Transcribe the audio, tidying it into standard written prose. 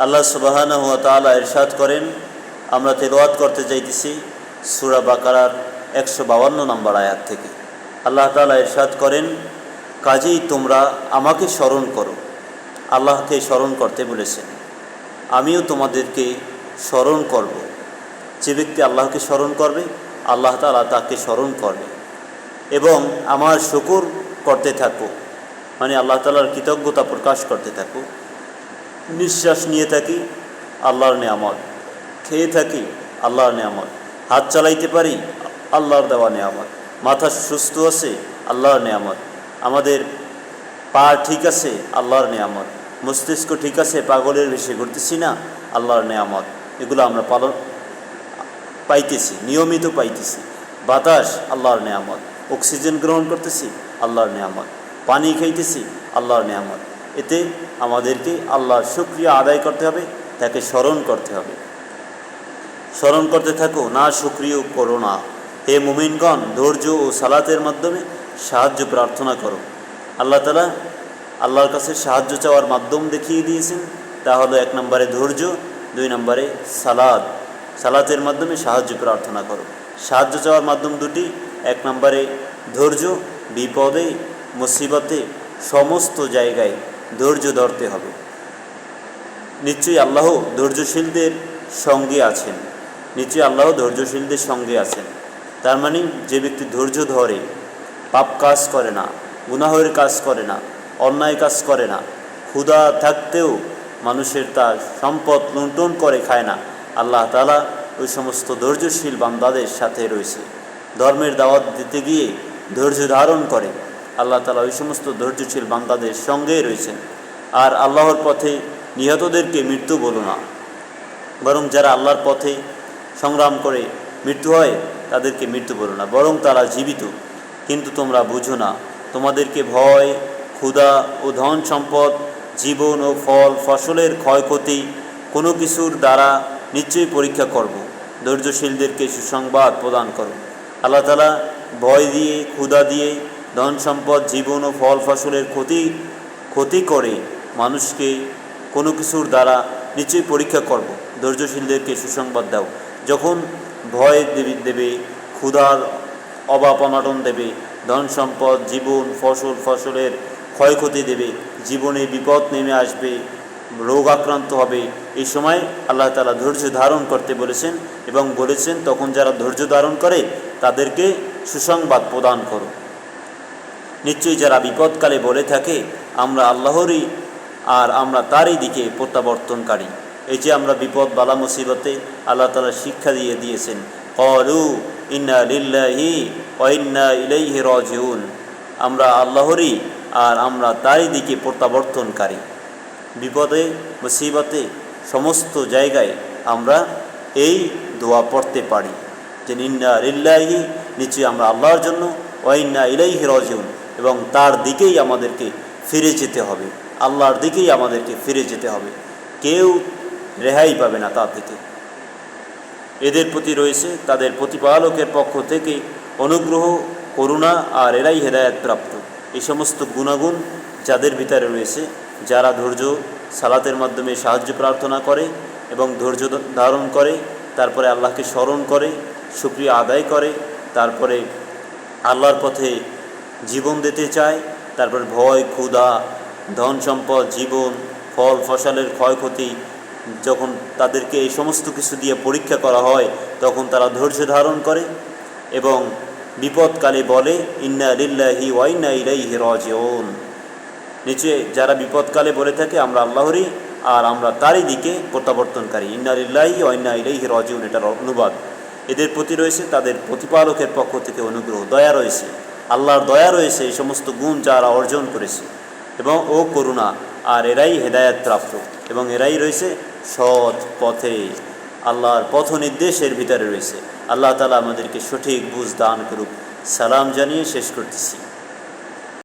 আল্লাহ সুবহানাহু ওয়া তাআলা ইরশাদ করেন, আমরা তেলাওয়াত করতে যাইতেছি সূরা বাকারার 152 নম্বর আয়াত থেকে। আল্লাহ তাআলা ইরশাদ করেন, কাজেই তোমরা আমাকে স্মরণ করো। আল্লাহকে স্মরণ করতে বলেছেন, আমিও তোমাদেরকে স্মরণ করব। যে ব্যক্তি আল্লাহকে স্মরণ করবে, আল্লাহ তাআলা তাকে স্মরণ করবে। এবং আমার শুকর করতে থাকো, মানে আল্লাহ তাআলার কৃতজ্ঞতা প্রকাশ করতে থাকো। নিঃশ্বাস নিয়ে থাকি, আল্লাহর নেয়ামত। খেয়ে থাকি, আল্লাহর নেয়ামত। হাত চালাইতে পারি, আল্লাহর দেওয়া নেয়ামত। মাথা সুস্থ আছে, আল্লাহর নেয়ামত। আমাদের পা ঠিক আছে, আল্লাহর নেয়ামত। মস্তিষ্ক ঠিক আছে, পাগলের বেশি ঘুরতেছি না, আল্লাহর নেয়ামত। এগুলো আমরা পাইতেছি, নিয়মিত পাইতেছি। বাতাস, আল্লাহর নেয়ামত। অক্সিজেন গ্রহণ করতেছি, আল্লাহর নেয়ামত। পানি খাইতেছি, আল্লাহর নেয়ামত। এতে আমাদেরকে আল্লাহর শুকরিয়া আদায় করতে হবে, তাকে স্মরণ করতে হবে। স্মরণ করতে থাকো, না শুকরিয়া করো না। হে মুমিনগণ, ধৈর্য ও সালাতের মাধ্যমে সাহায্য প্রার্থনা করো। আল্লাহ তাআলা আল্লাহর কাছে সাহায্য চাওয়ার মাধ্যম দেখিয়ে দিয়েছেন। তা হলো 1 নম্বরে ধৈর্য, 2 নম্বরে সালাত। সালাতের মাধ্যমে সাহায্য প্রার্থনা করো। সাহায্য চাওয়ার মাধ্যম দুটি, 1 নম্বরে ধৈর্য, বিপদে মুসিবতে সমস্ত জায়গায় ধৈর্য ধরতে হবে। নিশ্চয়ই আল্লাহ ধৈর্যশীলদের সঙ্গে আছেন। নিশ্চয়ই আল্লাহ ধৈর্যশীলদের সঙ্গে আছেন। তার মানে যে ব্যক্তি ধৈর্য ধরে, পাপ কাজ করে না, গুনাহের কাজ করে না, অন্যায় কাজ করে না, ক্ষুধা থাকতেও মানুষের তার সম্পদ লুণ্ঠন করে খায় না, আল্লাহ তাআলা ওই সমস্ত ধৈর্যশীল বান্দাদের সাথে রয়েছে। ধর্মের দাওয়াত দিতে গিয়ে ধৈর্য ধারণ করে, আল্লাহ তাআলা ওই সমস্ত ধৈর্যশীল বান্দাদের সঙ্গেই রয়েছেন। আর আল্লাহর পথে নিহতদেরকে মৃত্যু বলো না, বরং যারা আল্লাহর পথে সংগ্রাম করে মৃত্যু হয় তাদেরকে মৃত্যু বলো না, বরং তারা জীবিত, কিন্তু তোমরা বুঝো না। তোমাদেরকে ভয়, ক্ষুধা ও ধন সম্পদ, জীবন ও ফল ফসলের ক্ষয়ক্ষতি কোনো কিছুর দ্বারা নিশ্চয়ই পরীক্ষা করব। ধৈর্যশীলদেরকে সুসংবাদ প্রদান করো। আল্লাহ তাআলা ভয় দিয়ে, ক্ষুধা দিয়ে, ধন সম্পদ, জীবন ও ফল ফসলের ক্ষতি করে মানুষকে কোনো কিছুর দ্বারা নিশ্চয়ই পরীক্ষা করব। ধৈর্যশীলদেরকে সুসংবাদ দাও। যখন ভয় দেবে, ক্ষুধার অভাব অনটন দেবে, ধন সম্পদ, জীবন, ফসলের ক্ষয়ক্ষতি দেবে, জীবনে বিপদ নেমে আসবে, রোগ আক্রান্ত হবে, এই সময় আল্লাহ তাআলা ধৈর্য ধারণ করতে বলেছেন এবং বলেছেন তখন যারা ধৈর্য ধারণ করে তাদেরকে সুসংবাদ প্রদান করো। নিশ্চয়ই যারা বিপদকালে বলে থাকে আমরা আল্লাহরই আর আমরা তারই দিকে প্রত্যাবর্তনকারী। এই যে আমরা বিপদ বালা মুসিবতে আল্লাহ তাআলা শিক্ষা দিয়ে দিয়েছেন, ক্বালু ইন্না লিল্লাহি ওয়া ইন্না ইলাইহি রাজিউন। আমরা আল্লাহরই আর আমরা তারই দিকে প্রত্যাবর্তনকারী। বিপদে মুসিবতে সমস্ত জায়গায় আমরা এই দোয়া পড়তে পারি যে ইন্না লিল্লাহি, নিশ্চয়ই আমরা আল্লাহর জন্য, ওয়া ইন্না ইলাইহি রাজিউন, এবং তার দিকেই আমাদেরকে ফিরে যেতে হবে। আল্লাহর দিকেই আমাদেরকে ফিরে যেতে হবে। কেউ রেহাই পাবে না তা থেকে। এদের প্রতি রয়েছে তাদের প্রতিপালকের পক্ষ থেকে অনুগ্রহ, করুণা, আর এরাই হেদায়েত প্রাপ্ত। এই সমস্ত গুণাগুণ যাদের ভিতরে রয়েছে, যারা ধৈর্য সালাতের মাধ্যমে সাহায্য প্রার্থনা করে এবং ধৈর্য ধারণ করে, তারপরে আল্লাহকে স্মরণ করে, শুকরিয়া আদায় করে, তারপরে আল্লাহর পথে জীবন দিতে চায়, তারপরে ভয়, ক্ষুধা, ধন সম্পদ, জীবন, ফল ফসলের ক্ষয়ক্ষতি, যখন তাদেরকে এই সমস্ত কিছু দিয়ে পরীক্ষা করা হয় তখন তারা ধৈর্য ধারণ করে এবং বিপদকালে বলে ইন্না লিল্লাহি ওয়া ইন্না ইলাইহি রাজিউন। নিচে যারা বিপদকালে বলে থাকে আমরা আল্লাহরই আর আমরা তারই দিকে প্রত্যাবর্তনকারী, ইন্না লিল্লাহি ওয়া ইন্না ইলাইহি রাজিউন, এটার অনুবাদ। এদের প্রতি রয়েছে তাদের প্রতিপালকের পক্ষ থেকে অনুগ্রহ, দয়া রয়েছে, আল্লাহর দয়া রয়েছে, এই সমস্ত গুণ যারা অর্জন করেছে, এবং ও করুণা, আর এরাই হেদায়েত প্রাপ্ত এবং এরাই রয়েছে সৎ পথে, আল্লাহর পথ নির্দেশের ভিতরে রয়েছে। আল্লাহ তাআলা আমাদেরকে সঠিক বুঝ দান করুক। সালাম জানিয়ে শেষ করতেছি।